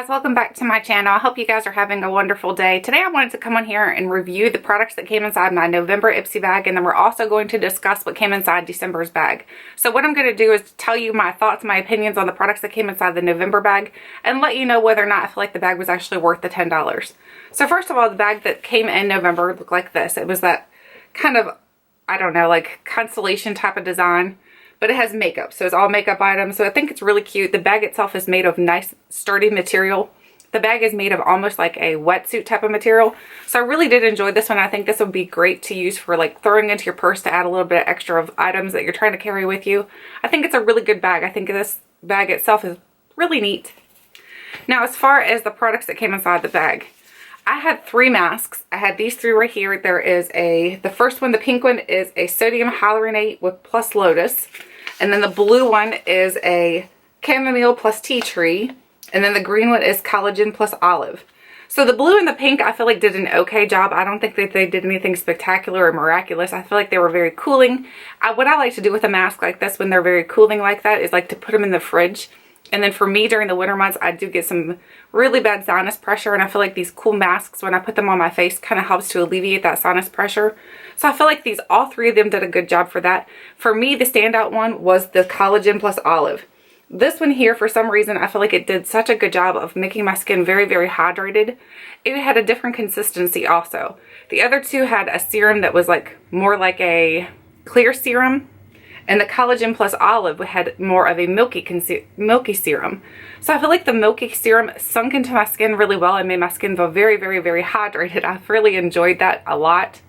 guys, welcome back to my channel. I hope you guys are having a wonderful day. Today I wanted to come on here and review the products that came inside my November Ipsy bag, and then we're also going to discuss what came inside December's bag. So what I'm going to do is tell you my thoughts, my opinions on the products that came inside the November bag, and let you know whether or not I feel like the bag was actually worth the $10. So first of all, the bag that came in November looked like this. It was that kind of, I don't know, like constellation type of design. But it has makeup, so it's all makeup items, so I think it's really cute. The bag itself is made of nice, sturdy material. The bag is made of almost like a wetsuit type of material, so I really did enjoy this one. I think this would be great to use for like throwing into your purse to add a little bit of extra of items that you're trying to carry with you. I think it's a really good bag. I think this bag itself is really neat. Now, as far as the products that came inside the bag, I had 3 masks. I had these 3 right here. There is the first one, the pink one, is a sodium hyaluronate with plus lotus. And then the blue one is a chamomile plus tea tree. And then the green one is collagen plus olive. So the blue and the pink, I feel like did an okay job. I don't think that they did anything spectacular or miraculous. I feel like they were very cooling. What I like to do with a mask like this when they're very cooling like that is like to put them in the fridge. And then for me, during the winter months, I do get some really bad sinus pressure, and I feel like these cool masks, when I put them on my face, kind of helps to alleviate that sinus pressure. So I feel like all 3 of them did a good job for that. For me, the standout one was the collagen plus olive. This one here, for some reason, I feel like it did such a good job of making my skin very, very hydrated. It had a different consistency also. The other 2 had a serum that was like more like a clear serum. And the collagen plus olive had more of a milky serum. So I feel like the milky serum sunk into my skin really well and made my skin feel very, very, very hydrated. I've really enjoyed that a lot.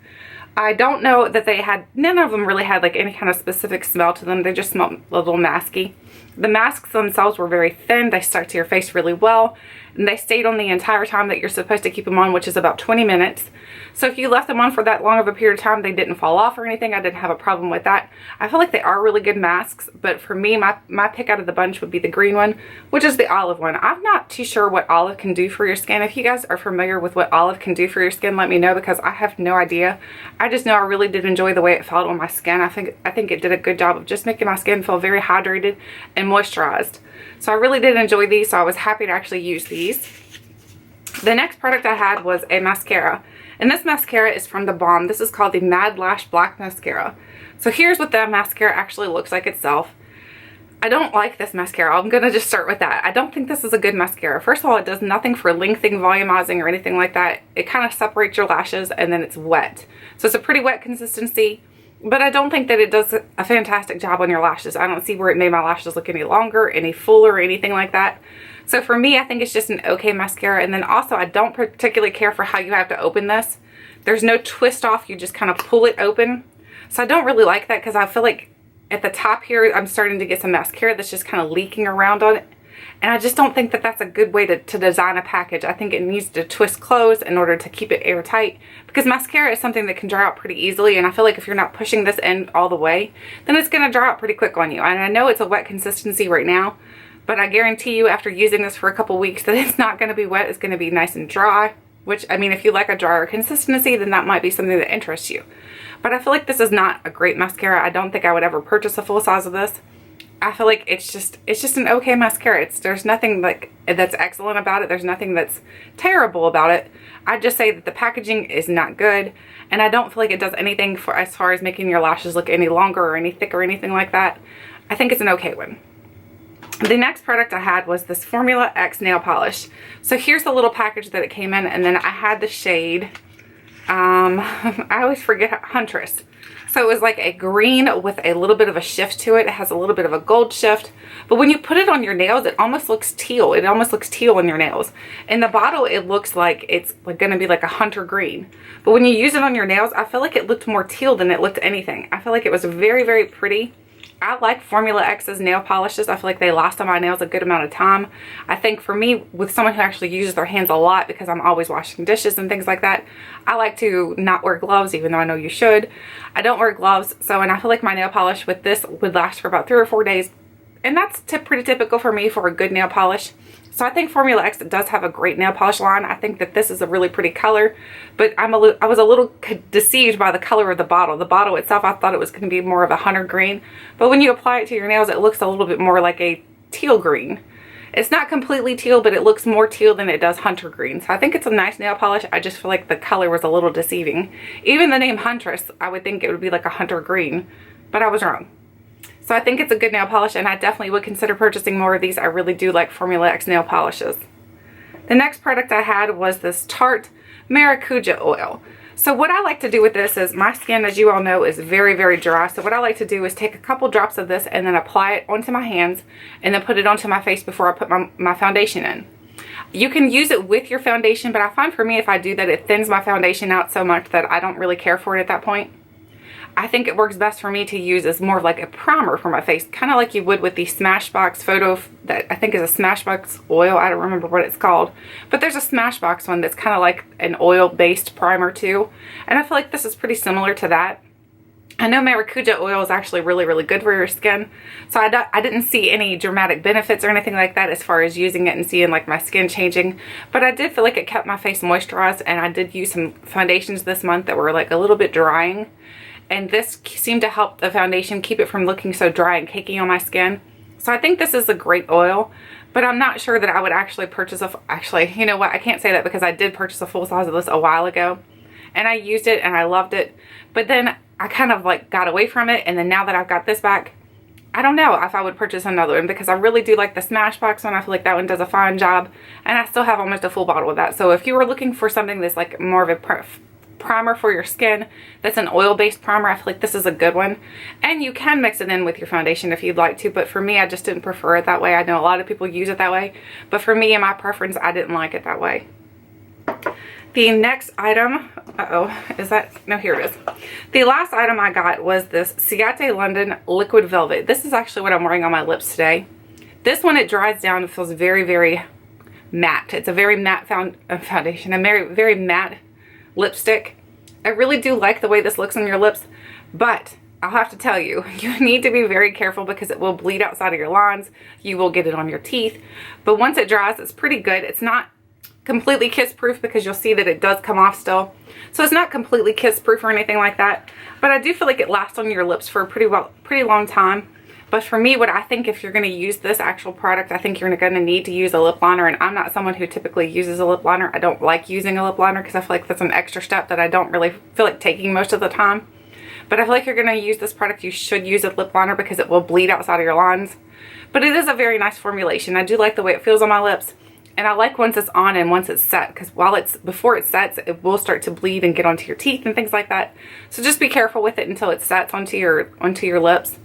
I don't know that none of them really had like any kind of specific smell to them. They just smelled a little masky. The masks themselves were very thin. They stuck to your face really well. And they stayed on the entire time that you're supposed to keep them on, which is about 20 minutes. So if you left them on for that long of a period of time, they didn't fall off or anything. I didn't have a problem with that. I feel like they are really good masks, but for me, my pick out of the bunch would be the green one, which is the olive one. I'm not too sure what olive can do for your skin. If you guys are familiar with what olive can do for your skin, let me know, because I have no idea. I just know I really did enjoy the way it felt on my skin. I think it did a good job of just making my skin feel very hydrated and moisturized. So I really did enjoy these, so I was happy to actually use these. The next product I had was a mascara. And this mascara is from the Balm. This is called the Mad Lash Black Mascara. So here's what the mascara actually looks like itself. I don't like this mascara. I'm going to just start with that. I don't think this is a good mascara. First of all, it does nothing for lengthening, volumizing, or anything like that. It kind of separates your lashes, and then it's wet. So it's a pretty wet consistency. But I don't think that it does a fantastic job on your lashes. I don't see where it made my lashes look any longer, any fuller, or anything like that. So for me, I think it's just an okay mascara. And then also, I don't particularly care for how you have to open this. There's no twist off. You just kind of pull it open. So I don't really like that, because I feel like at the top here, I'm starting to get some mascara that's just kind of leaking around on it. And I just don't think that that's a good way to design a package. I think it needs to twist closed in order to keep it airtight, because mascara is something that can dry out pretty easily, and I feel like if you're not pushing this in all the way, then it's going to dry out pretty quick on you. And I know it's a wet consistency right now, but I guarantee you after using this for a couple weeks that it's not going to be wet. It's going to be nice and dry, which, I mean, if you like a drier consistency, then that might be something that interests you. But I feel like this is not a great mascara. I don't think I would ever purchase a full size of this. I feel like it's just an okay mascara. There's nothing like that's excellent about it. There's nothing that's terrible about it. I'd just say that the packaging is not good, and I don't feel like it does anything for as far as making your lashes look any longer or any thicker or anything like that. I think it's an okay one. The next product I had was this Formula X nail polish. So here's the little package that it came in, and then I had the shade, I always forget, Huntress. So it was like a green with a little bit of a shift to it. It has a little bit of a gold shift. But when you put it on your nails, it almost looks teal. It almost looks teal on your nails. In the bottle, it looks like it's going to be like a hunter green. But when you use it on your nails, I feel like it looked more teal than it looked anything. I feel like it was very, very pretty. I like Formula X's nail polishes. I feel like they last on my nails a good amount of time. I think for me, with someone who actually uses their hands a lot, because I'm always washing dishes and things like that, I like to not wear gloves, even though I know you should. I don't wear gloves, and I feel like my nail polish with this would last for about 3 or 4 days. And that's pretty typical for me for a good nail polish. So I think Formula X does have a great nail polish line. I think that this is a really pretty color, but I was a little deceived by the color of the bottle. The bottle itself, I thought it was going to be more of a hunter green, but when you apply it to your nails, it looks a little bit more like a teal green. It's not completely teal, but it looks more teal than it does hunter green. So I think it's a nice nail polish. I just feel like the color was a little deceiving. Even the name Huntress, I would think it would be like a hunter green, but I was wrong. So I think it's a good nail polish, and I definitely would consider purchasing more of these. I really do like Formula X nail polishes. The next product I had was this Tarte Maracuja Oil. So what I like to do with this is, my skin, as you all know, is very, very dry. So what I like to do is take a couple drops of this and then apply it onto my hands and then put it onto my face before I put my foundation in. You can use it with your foundation, but I find for me, if I do that, it thins my foundation out so much that I don't really care for it at that point. I think it works best for me to use as more of like a primer for my face, kind of like you would with the Smashbox photo, that I think is a Smashbox oil. I don't remember what it's called, but there's a Smashbox one that's kind of like an oil-based primer too, and I feel like this is pretty similar to that. I know Maracuja oil is actually really, really good for your skin, so I didn't see any dramatic benefits or anything like that as far as using it and seeing like my skin changing, but I did feel like it kept my face moisturized, and I did use some foundations this month that were like a little bit drying. And this seemed to help the foundation keep it from looking so dry and cakey on my skin. So I think this is a great oil, but I'm not sure that I would actually purchase actually, you know what, I can't say that because I did purchase a full size of this a while ago. And I used it and I loved it. But then I kind of like got away from it. And then now that I've got this back, I don't know if I would purchase another one, because I really do like the Smashbox one. I feel like that one does a fine job. And I still have almost a full bottle of that. So if you were looking for something that's like more of a primer for your skin, that's an oil-based primer, I feel like this is a good one. And you can mix it in with your foundation if you'd like to, but for me, I just didn't prefer it that way. I know a lot of people use it that way, but for me and my preference, I didn't like it that way. The next item, is that, no, here it is. The last item I got was this Ciate London Liquid Velvet. This is actually what I'm wearing on my lips today. This one, it dries down, it feels very, very matte. It's a very matte foundation, a very matte lipstick. I really do like the way this looks on your lips, but I'll have to tell you, you need to be very careful because it will bleed outside of your lines. You will get it on your teeth, but once it dries, it's pretty good. It's not completely kiss proof because you'll see that it does come off still. So it's not completely kiss proof or anything like that, but I do feel like it lasts on your lips for a pretty long time. But for me, what I think, if you're going to use this actual product, I think you're going to need to use a lip liner. And I'm not someone who typically uses a lip liner. I don't like using a lip liner because I feel like that's an extra step that I don't really feel like taking most of the time. But I feel like you're going to use this product, you should use a lip liner because it will bleed outside of your lines. But it is a very nice formulation. I do like the way it feels on my lips. And I like once it's on and once it's set, because before it sets, it will start to bleed and get onto your teeth and things like that. So just be careful with it until it sets onto your lips.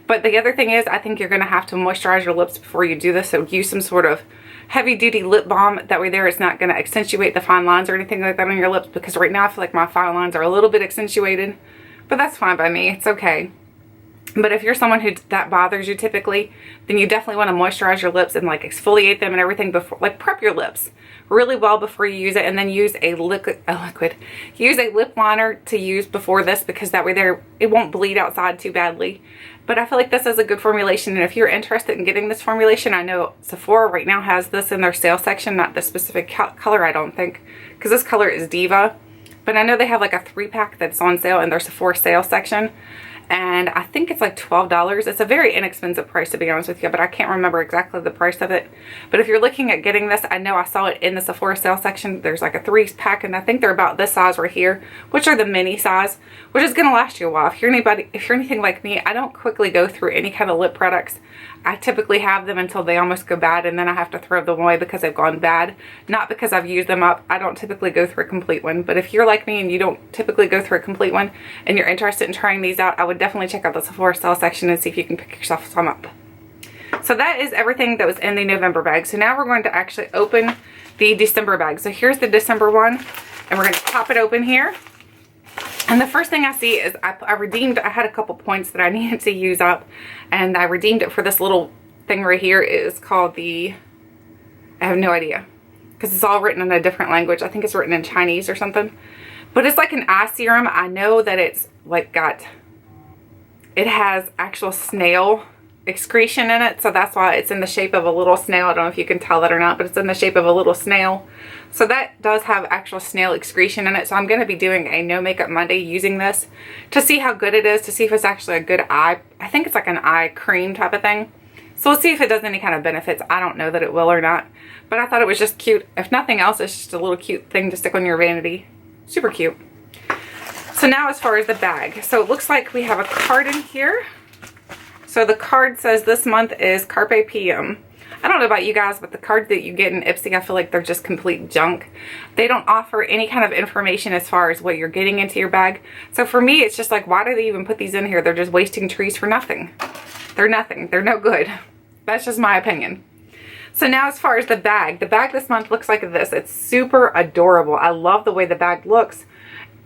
But the other thing is, I think you're going to have to moisturize your lips before you do this. So use some sort of heavy duty lip balm. That way it's not going to accentuate the fine lines or anything like that on your lips. Because right now I feel like my fine lines are a little bit accentuated. But that's fine by me. It's okay. But if you're someone who that bothers you typically, then you definitely want to moisturize your lips and like exfoliate them and everything before, like prep your lips really well before you use it, and then use a use a lip liner to use before this, because that way it won't bleed outside too badly. But I feel like this is a good formulation, and if you're interested in getting this formulation, I know Sephora right now has this in their sale section, not the specific color, I don't think, because this color is Diva, but I know they have like a 3-pack that's on sale in their Sephora sale section. And I think it's like $12. It's a very inexpensive price, to be honest with you, but I can't remember exactly the price of it. But if you're looking at getting this, I know I saw it in the Sephora sale section. There's like a 3-pack, and I think they're about this size right here, which are the mini size, which is going to last you a while. If you're anything like me, I don't quickly go through any kind of lip products. I typically have them until they almost go bad, and then I have to throw them away because they've gone bad. Not because I've used them up. I don't typically go through a complete one. But if you're like me and you don't typically go through a complete one and you're interested in trying these out, I would definitely check out the Sephora sale section and see if you can pick yourself some up. So that is everything that was in the November bag. So now we're going to actually open the December bag. So here's the December one, and we're going to pop it open here. And the first thing I see is I had a couple points that I needed to use up, and I redeemed it for this little thing right here. It is called I have no idea, because it's all written in a different language. I think it's written in Chinese or something, but it's like an eye serum. I know that it's like it has actual snail excretion in it, so that's why it's in the shape of a little snail. I don't know if you can tell that or not, but it's in the shape of a little snail. So that does have actual snail excretion in it. So I'm going to be doing a No Makeup Monday using this to see how good it is, to see if it's actually a good eye. I think it's like an eye cream type of thing. So we'll see if it does any kind of benefits. I don't know that it will or not, but I thought it was just cute. If nothing else, it's just a little cute thing to stick on your vanity. Super cute. So now as far as the bag, so it looks like we have a card in here. So the card says this month is Carpe Diem. I don't know about you guys, but the cards that you get in Ipsy, I feel like they're just complete junk. They don't offer any kind of information as far as what you're getting into your bag. So for me, it's just like, why do they even put these in here? They're just wasting trees for nothing. They're nothing. They're no good. That's just my opinion. So now as far as the bag this month looks like this. It's super adorable. I love the way the bag looks.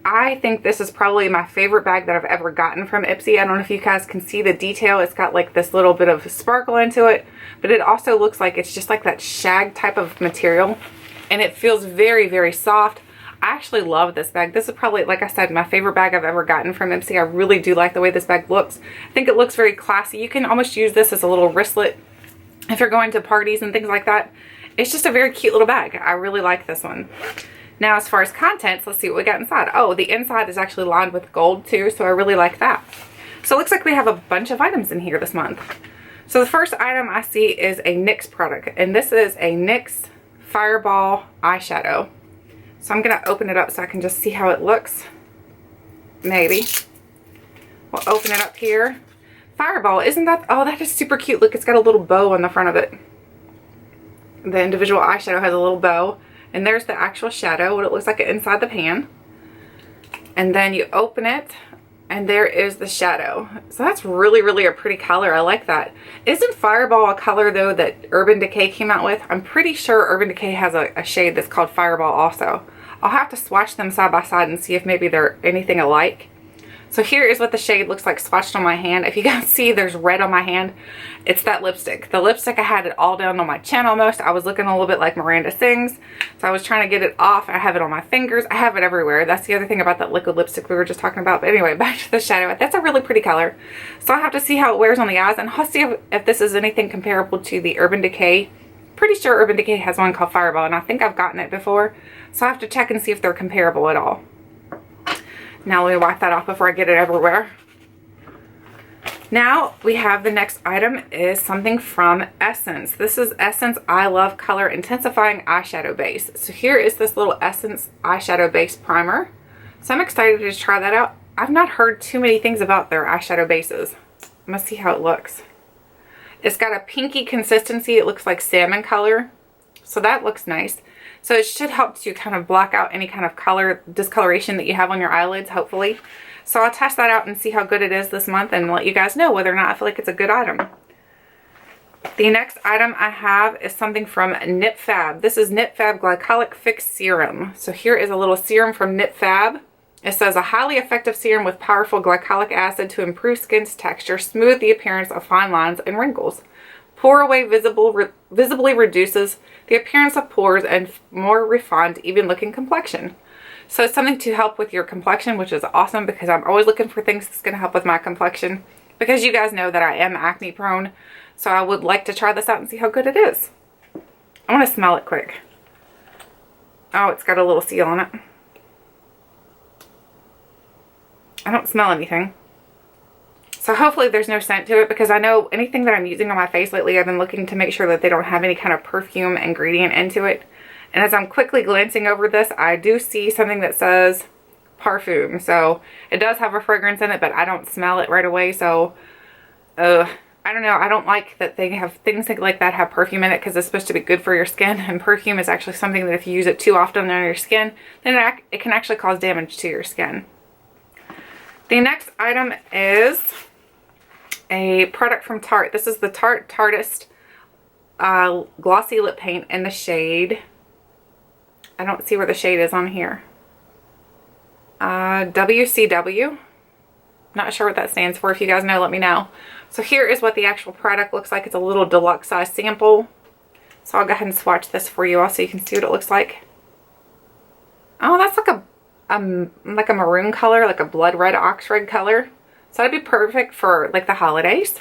I think this is probably my favorite bag that I've ever gotten from Ipsy. I don't know if you guys can see the detail. It's got like this little bit of sparkle into it, but it also looks like it's just like that shag type of material, and it feels very, very soft. I actually love this bag. This is probably, like I said, my favorite bag I've ever gotten from Ipsy. I really do like the way this bag looks. I think it looks very classy. You can almost use this as a little wristlet if you're going to parties and things like that. It's just a very cute little bag. I really like this one. Now, as far as contents, let's see what we got inside. Oh, the inside is actually lined with gold too, so I really like that. So it looks like we have a bunch of items in here this month. So the first item I see is a NYX product, and this is a NYX Fireball eyeshadow. So I'm going to open it up so I can just see how it looks. Maybe. We'll open it up here. Fireball, isn't that, oh, that is super cute. Look, it's got a little bow on the front of it. The individual eyeshadow has a little bow. And there's the actual shadow, what it looks like inside the pan. And then you open it, and there is the shadow. So that's really, really a pretty color. I like that. Isn't Fireball a color, though, that Urban Decay came out with? I'm pretty sure Urban Decay has a shade that's called Fireball also. I'll have to swatch them side by side and see if maybe they're anything alike. So here is what the shade looks like swatched on my hand. If you guys see, there's red on my hand. It's that lipstick. The lipstick, I had it all down on my chin almost. I was looking a little bit like Miranda Sings. So I was trying to get it off. I have it on my fingers. I have it everywhere. That's the other thing about that liquid lipstick we were just talking about. But anyway, back to the shadow. That's a really pretty color. So I'll have to see how it wears on the eyes. And I'll see if this is anything comparable to the Urban Decay. Pretty sure Urban Decay has one called Fireball. And I think I've gotten it before. So I have to check and see if they're comparable at all. Now let me wipe that off before I get it everywhere. Now we have the next item is something from Essence. This is Essence I Love Color Intensifying Eyeshadow Base. So here is this little Essence eyeshadow base primer. So I'm excited to try that out. I've not heard too many things about their eyeshadow bases. I'm gonna see how it looks. It's got a pinky consistency. It looks like salmon color. So that looks nice. So it should help to kind of block out any kind of color discoloration that you have on your eyelids, hopefully. So I'll test that out and see how good it is this month and let you guys know whether or not I feel like it's a good item. The next item I have is something from Nip Fab. This is Nip Fab Glycolic Fix Serum. So here is a little serum from Nip Fab. It says a highly effective serum with powerful glycolic acid to improve skin's texture, smooth the appearance of fine lines and wrinkles. Pour away visibly reduces the appearance of pores and more refined, even looking complexion. So it's something to help with your complexion, which is awesome because I'm always looking for things that's going to help with my complexion. Because you guys know that I am acne prone. So I would like to try this out and see how good it is. I want to smell it quick. Oh, it's got a little seal on it. I don't smell anything. So hopefully there's no scent to it because I know anything that I'm using on my face lately, I've been looking to make sure that they don't have any kind of perfume ingredient into it. And as I'm quickly glancing over this, I do see something that says parfum. So it does have a fragrance in it, but I don't smell it right away. So I don't know. I don't like that they have things like that have perfume in it because it's supposed to be good for your skin. And perfume is actually something that if you use it too often on your skin, then it can actually cause damage to your skin. The next item is a product from Tarte. This is the Tarteist Glossy Lip Paint in the shade. I don't see where the shade is on here. WCW. Not sure what that stands for. If you guys know, let me know. So here is what the actual product looks like. It's a little deluxe size sample. So I'll go ahead and swatch this for you all so you can see what it looks like. Oh, that's like a maroon color, like a blood red, ox red color. So that'd be perfect for like the holidays.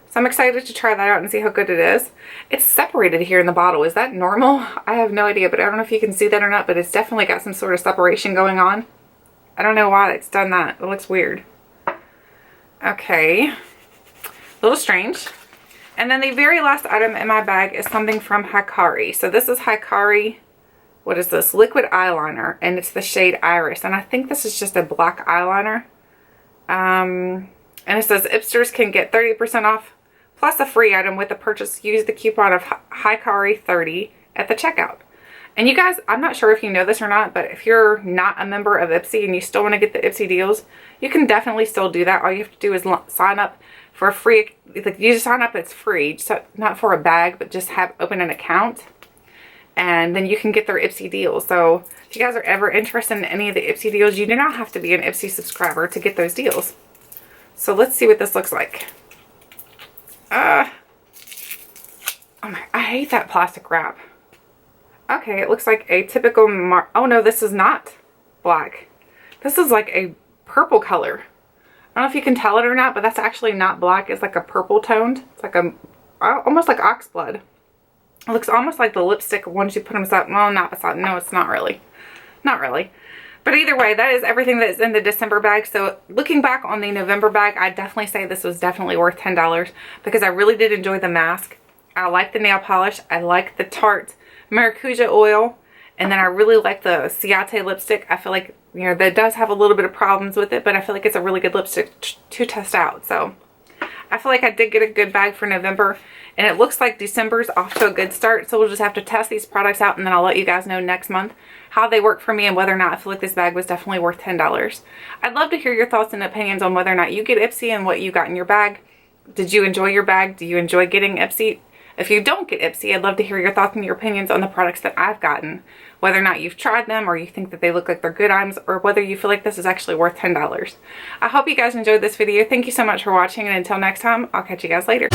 So I'm excited to try that out and see how good it is. It's separated here in the bottle. Is that normal? I have no idea, but I don't know if you can see that or not, but it's definitely got some sort of separation going on. I don't know why it's done that. It looks weird. Okay. A little strange. And then the very last item in my bag is something from Hikari. So this is Hikari, what is this? Liquid eyeliner, and it's the shade Iris. And I think this is just a black eyeliner. And it says Ipsters can get 30% off plus a free item with the purchase. Use the coupon of Hikari30 at the checkout. And you guys, I'm not sure if you know this or not, but if you're not a member of Ipsy and you still want to get the Ipsy deals, you can definitely still do that. All you have to do is sign up for a free, like you just sign up, it's free, so not for a bag, but just open an account, and then you can get their Ipsy deals. So if you guys are ever interested in any of the Ipsy deals, you do not have to be an Ipsy subscriber to get those deals. So let's see what this looks like. Oh my, I hate that plastic wrap. Okay, it looks like a typical oh no, this is not black. This is like a purple color. I don't know if you can tell it or not, but that's actually not black. It's like a purple toned. It's like a, almost like ox blood. It looks almost like the lipstick once you put them aside. Well, not beside. No, it's not really. Not really. But either way, that is everything that is in the December bag. So looking back on the November bag, I definitely say this was definitely worth $10 because I really did enjoy the mask. I like the nail polish. I like the Tarte Maracuja Oil. And then I really like the Ciate lipstick. I feel like, you know, that does have a little bit of problems with it, but I feel like it's a really good lipstick to test out. So I feel like I did get a good bag for November, and it looks like December's off to a good start. So we'll just have to test these products out, and then I'll let you guys know next month how they work for me and whether or not I feel like this bag was definitely worth $10. I'd love to hear your thoughts and opinions on whether or not you get Ipsy and what you got in your bag. Did you enjoy your bag? Do you enjoy getting Ipsy? If you don't get Ipsy, I'd love to hear your thoughts and your opinions on the products that I've gotten. Whether or not you've tried them, or you think that they look like they're good items, or whether you feel like this is actually worth $10. I hope you guys enjoyed this video. Thank you so much for watching, and until next time, I'll catch you guys later.